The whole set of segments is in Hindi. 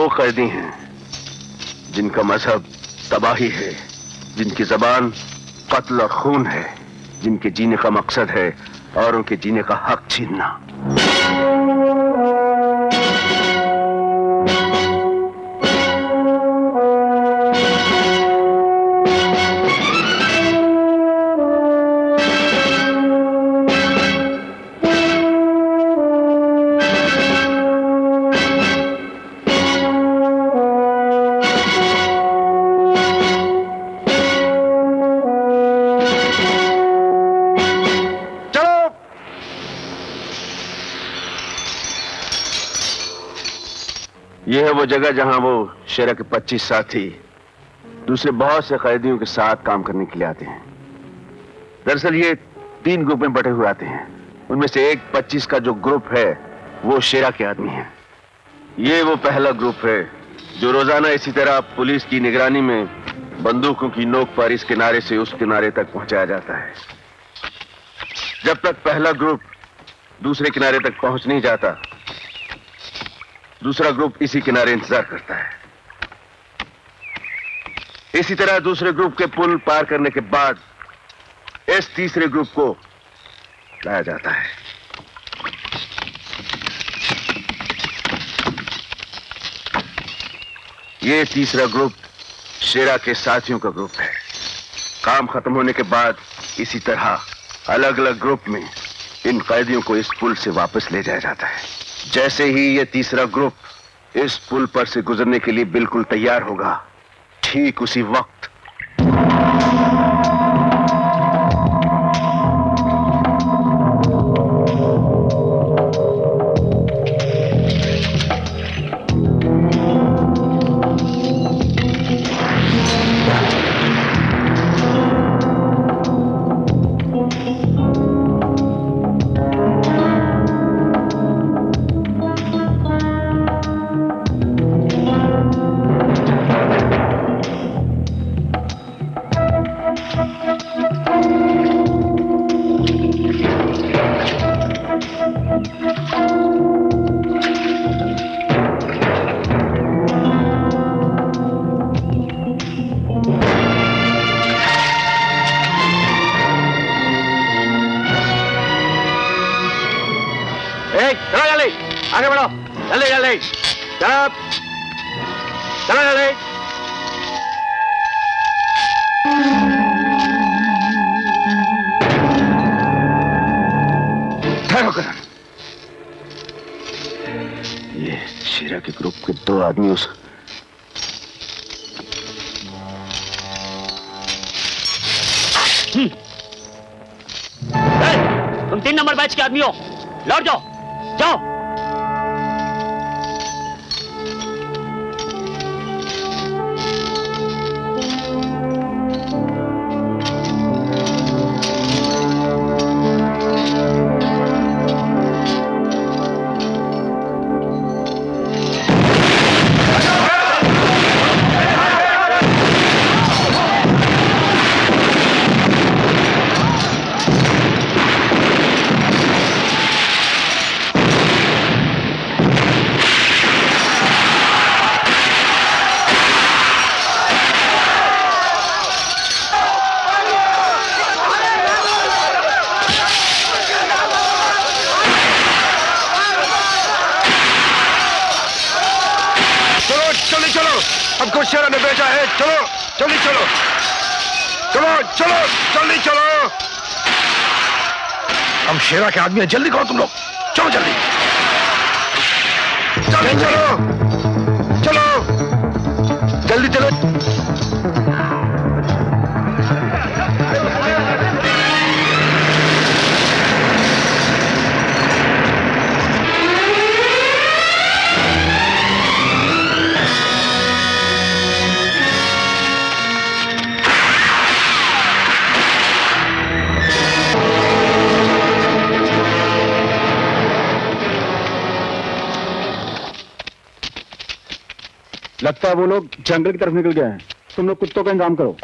वो कैदी हैं जिनका मजहब तबाही है, जिनकी जबान कत्ल और खून है, जिनके जीने का मकसद है औरों के जीने का हक छीनना। यह है वो जगह जहां वो शेरा के 25 साथी दूसरे बहुत से कैदियों के साथ काम करने के लिए आते हैं। दरअसल ये 3 ग्रुप में बटे हुए आते हैं। उनमें से एक 25 का जो ग्रुप है वो शेरा के आदमी है। ये वो पहला ग्रुप है जो रोजाना इसी तरह पुलिस की निगरानी में बंदूकों की नोक पर इस किनारे से उस किनारे तक पहुंचाया जाता है। जब तक पहला ग्रुप दूसरे किनारे तक पहुंच नहीं जाता, दूसरा ग्रुप इसी किनारे इंतजार करता है। इसी तरह दूसरे ग्रुप के पुल पार करने के बाद इस तीसरे ग्रुप को लाया जाता है। ये तीसरा ग्रुप शेरा के साथियों का ग्रुप है। काम खत्म होने के बाद इसी तरह अलग अलग ग्रुप में इन कैदियों को इस पुल से वापस ले जाया जाता है। जैसे ही ये तीसरा ग्रुप इस पुल पर से गुजरने के लिए बिल्कुल तैयार होगा, ठीक उसी वक्त आगे बढ़ो, जल्दी जल्दी, चलो चलो जल्दी। ठहरो करण, ये शेरा के ग्रुप के 2 आदमी उस तुम 3 नंबर बैच के आदमी हो, लौट जाओ, जाओ। हमको शेरा ने भेजा है, चलो जल्दी चलो, चलो चलो जल्दी चलो। हम शेरा के आदमी हैं, जल्दी करो तुम लोग, चलो जल्दी जल्दी चलो, चलो जल्दी चलो। लगता है वो लोग जंगल की तरफ निकल गए हैं। तुम लोग कुत्तों का इंतजाम करो।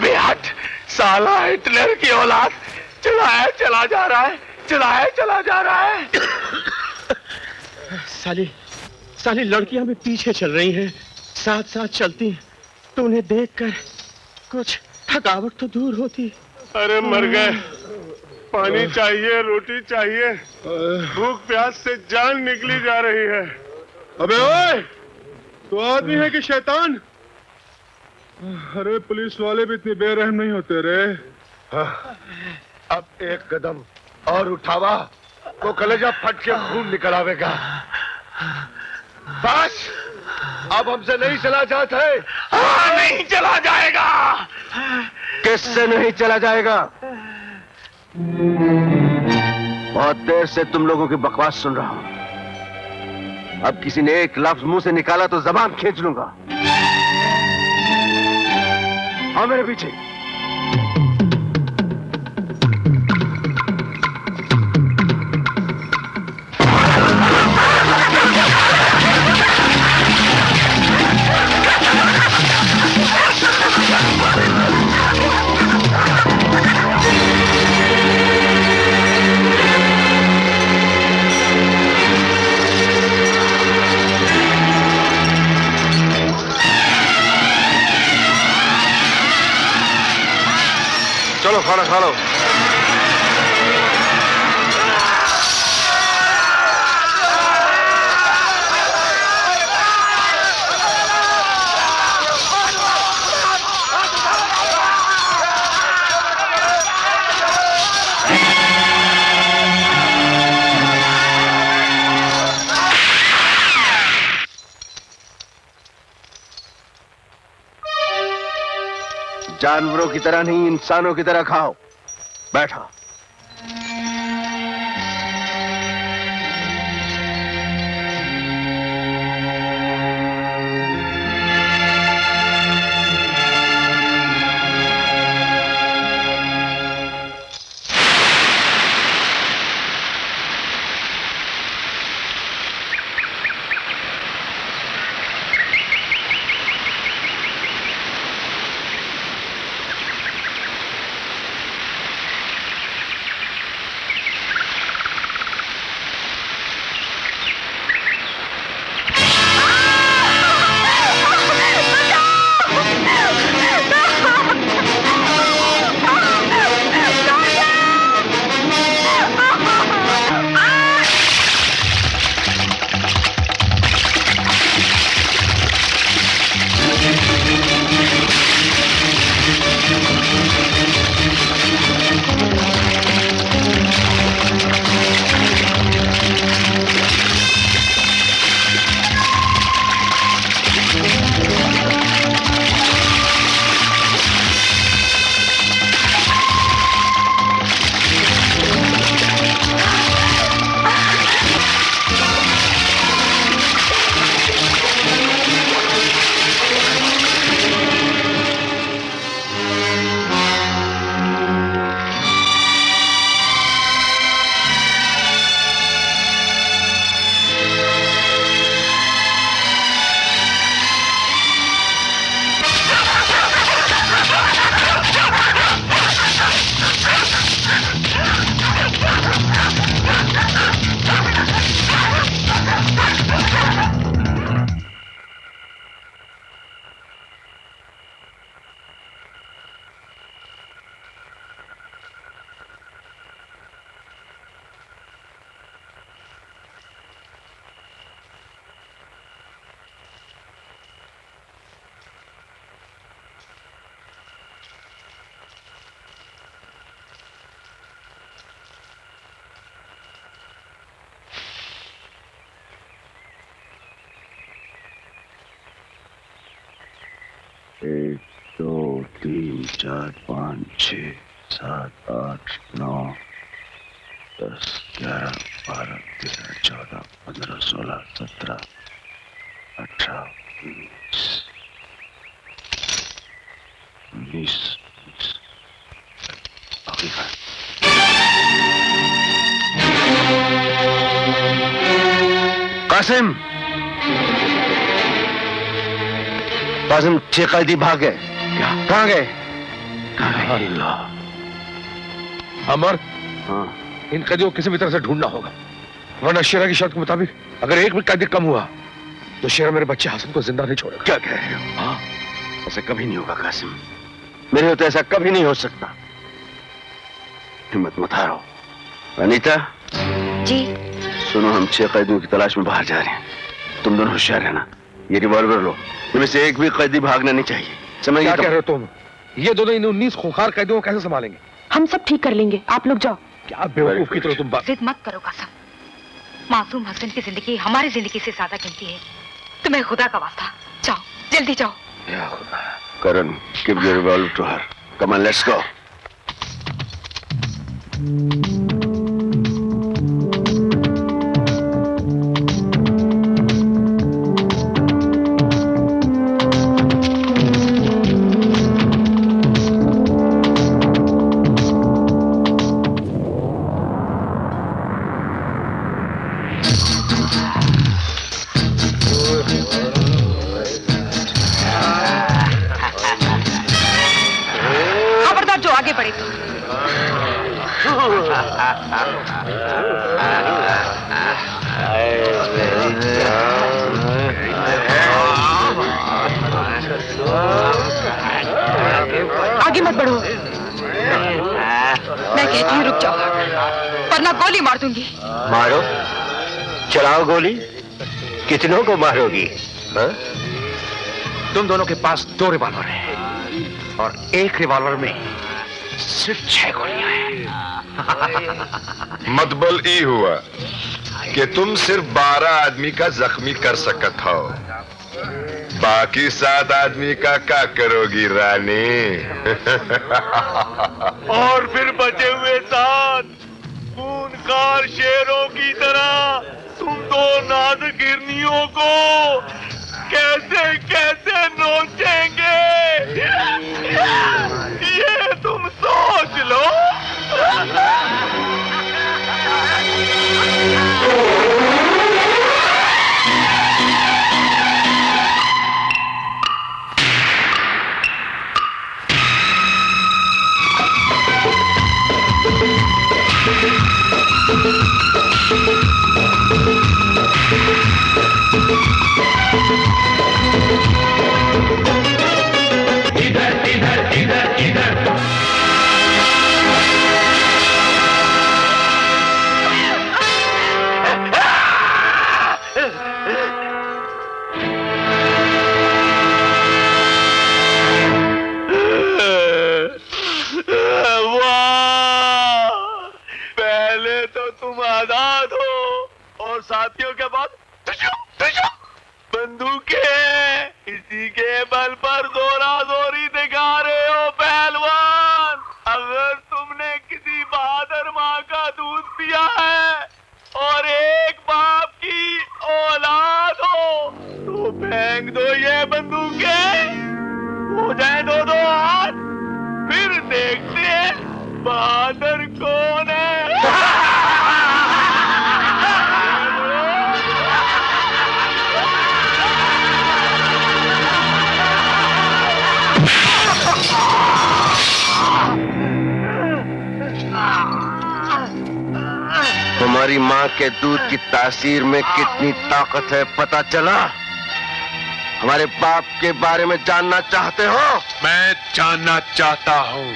अबे हट, साला हिटलर की औलाद चलाया चला जा रहा है, चलाया चला जा रहा है। साली लड़कियां भी पीछे चल रही हैं, साथ साथ चलती हैं, तो उन्हें देखकर कुछ थकावट तो दूर होती। अरे मर गए, पानी चाहिए, रोटी चाहिए, भूख प्यास से जान निकली जा रही है। अबे ओए, तो आदमी है कि शैतान? अरे पुलिस वाले भी इतने बेरहम नहीं होते रे। अब एक कदम और उठावा तो कलेजा फट के खून निकल आवेगा। बस अब हमसे नहीं चला जाता है। नहीं चला जाएगा। किससे नहीं चला जाएगा? बहुत देर से तुम लोगों की बकवास सुन रहा हूं। अब किसी ने एक लफ्ज मुंह से निकाला तो जबान खींच लूंगा। आओ मेरे पीछे। चलो खाना खा लो। जानवरों की तरह नहीं, इंसानों की तरह खाओ। बैठो। एक, दो, तीन, चार, 5, 6, 7, 8, 9, 10, 11, 12, 13, 14, 15, 16, 17, 18, 19, 20। कासिम, कासिम, 6 कैदी भाग गए। कहाँ गए? अमर, हाँ। इन कैदियों को किसी भी तरह से ढूंढना होगा, वरना शेरा की शर्त के मुताबिक अगर एक भी कैदी कम हुआ तो शेरा मेरे बच्चे हसन को जिंदा नहीं छोड़ेगा। क्या कह रहे हो? हाँ, ऐसा कभी नहीं होगा कासिम, मेरे होते ऐसा कभी नहीं हो सकता। हिम्मत मत हारो। अनीता जी। सुनो, हम 6 कैदियों की तलाश में बाहर जा रहे हैं, तुम दोनों होशियार रहना। ये रिवॉल्वर लो, इनमें से एक भी कैदी भागना नहीं चाहिए, समझ गए? क्या कह रहे हो तुम? ये दोनों इन 19 खूंखार कैदियों को कैसे संभालेंगे? हम सब ठीक कर लेंगे, आप लोग जाओ। क्या बेवकूफ की तरह तुम बात। जिद मत करो कासिम, मासूम हसन की जिंदगी हमारी जिंदगी से ज्यादा कीमती है। तुम्हें खुदा का वास्ता, जाओ जल्दी जाओ। या खुदा। करण, give your revolver to her. Come on, let's go. खबरदार जो आगे बढ़े तो। आगे मत बढ़ो, मैं कहती हूँ रुक जाओ, वरना गोली मार दूंगी। मारो, चलाओ गोली। कितनों को मारोगी? हाँ? तुम दोनों के पास 2 रिवॉल्वर हैं और एक रिवॉल्वर में सिर्फ 6 गोलियां हैं। मतबल ई हुआ कि तुम सिर्फ 12 आदमी का जख्मी कर सकत हो, बाकी 7 आदमी का क्या करोगी रानी? और फिर बचे हुए 7 खूनखार शेरों की तरह तुम 2 नाजुक हिरनियों को कैसे कैसे नोचेंगे, ये तुम सोच लो। साथियों के बाद बंदूकें, इसी के बल पर जोरा जोरी दिखा रहे हो पहलवान। अगर तुमने किसी बहादुर माँ का दूध पिया है और एक बाप की औलाद हो तो फेंक दो ये बंदूकें, हो जाए 2-2 हाथ, फिर देखते हैं बहादुर कौन है। तुम्हारी माँ के दूध की तासीर में कितनी ताकत है पता चला? हमारे बाप के बारे में जानना चाहते हो? मैं जानना चाहता हूँ।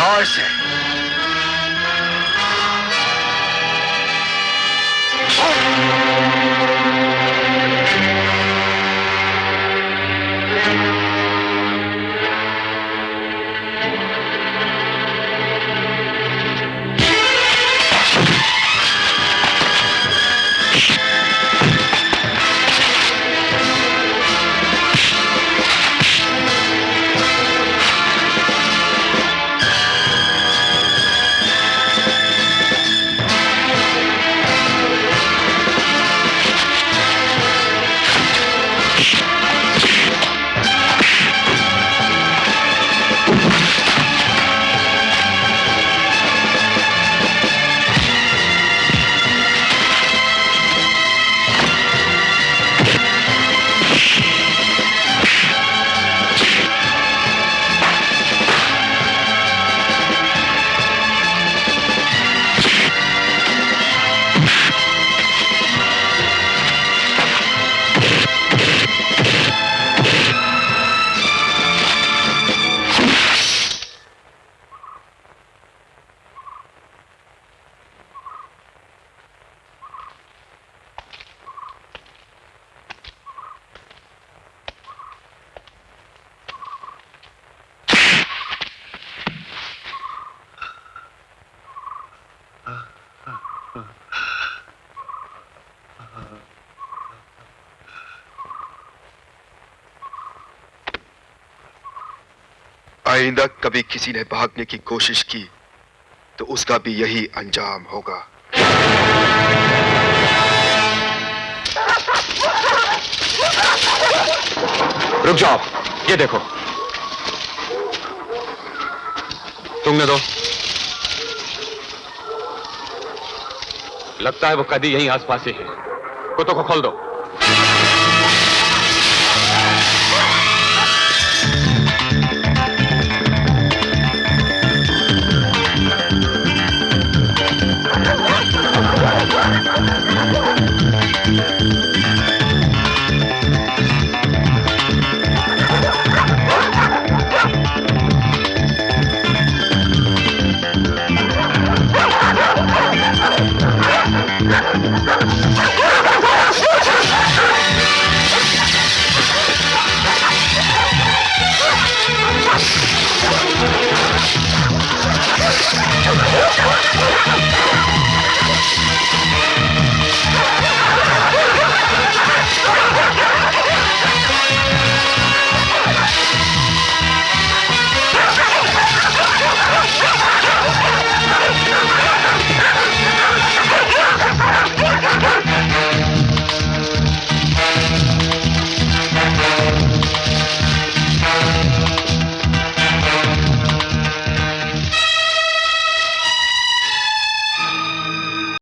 उठाओ इसे। आइंदा कभी किसी ने भागने की कोशिश की तो उसका भी यही अंजाम होगा। रुक जाओ, ये देखो। तुमने दो। लगता है वो कदी यहीं आसपास ही है। कुत्तों को खोल दो।